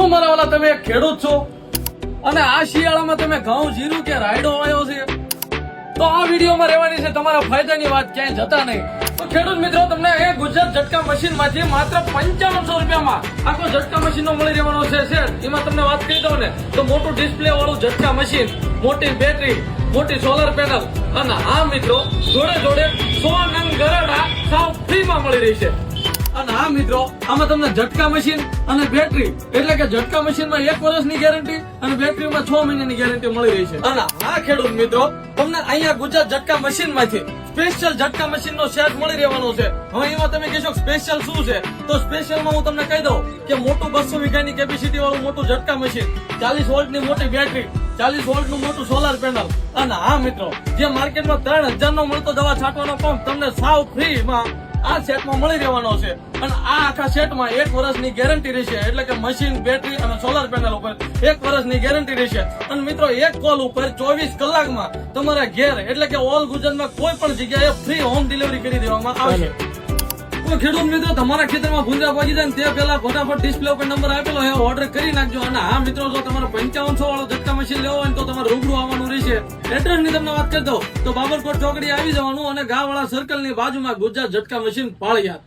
શું મારા વાલા તમે એક ખેડૂત છો અને આ શિયાળામાં તમે ઘઉં જીરું કે રાયડો વાયો છે તો આ વિડીયોમાં રહેવાની છે તમારા ફાયદાની વાત, ક્યાંય જતા નહીં. તો ખેડૂત મિત્રો તમને એ ગુજરાત ઝટકા મશીન માંથી માત્ર 5500 રૂપિયામાં આખો ઝટકા મશીન નો મળી રહેવાનો છે સેટ. એમાં તમને વાત કરી દઉં ને તો મોટું ડિસ્પ્લે વાળું ઝટકા મશીન, મોટી બેટરી, મોટી સોલર પેનલ અને આ મિત્રો જોડે જોડે 100 નંગ ગરાડા સાવ ફ્રીમાં મળી રહી છે. અને હા મિત્રો આમાં તમને ઝટકા મશીન અને બેટરી એટલે કે ઝટકા મશીનમાં 1 વર્ષની ગેરંટી અને બેટરીમાં 6 મહિનાની ગેરંટી મળી રહી છે. અને હા ખેડૂત મિત્રો તમને અહીંયા ગુજરાત ઝટકા મશીન માંથી સ્પેશિયલ ઝટકા મશીન નો સેટ મળી રહેવાનો છે. હવે એમાં તમે કહેશો સ્પેશિયલ શું છે, તો સ્પેશિયલ માં હું તમને કહી દઉં કે મોટું 200 વીઘાની કેપેસિટી વાળું મોટું ઝટકા મશીન, 40 વોલ્ટની મોટી બેટરી, 40 વોલ્ટનું મોટું સોલાર પેનલ અને હા મિત્રો જે માર્કેટમાં 3000 નો મળતો દવા છાંટવાનો પંપ તમને સાવ ફ્રી માં આ સેટમાં મળી રહેવાનો છે. અને આ આખા સેટમાં 1 વર્ષની ગેરંટી રહેશે એટલે કે મશીન, બેટરી અને સોલાર પેનલ ઉપર 1 વર્ષની ગેરંટી રહેશે. અને મિત્રો એક કોલ ઉપર 24 કલાકમાં તમારા ઘેર એટલે કે ઓલ ગુજરાતમાં કોઈ પણ જગ્યાએ ફ્રી હોમ ડિલિવરી કરી દેવામાં આવશે. તો ખેડૂત મિત્રો તમારા ખેતરમાં ભૂંજા ભાગી જાય ને તે પહેલા ફટાફટ ડિસ્પ્લે ઉપર નંબર આપેલો છે, ઓર્ડર કરી નાખજો. અને હા મિત્રો જો તમારે 5500 વાળો ઝટકા મશીન લેવો હોય તો તમારે રૂબરૂ આવવાનું રહેશે. એડ્રેસ ની તમને વાત કરી દઉં તો બાબરકોટ ચોકડી આવી જવાનું અને ગાવાળા સર્કલ ની બાજુમાં ગુજરાત ઝટકા મશીન પાળિયાદ.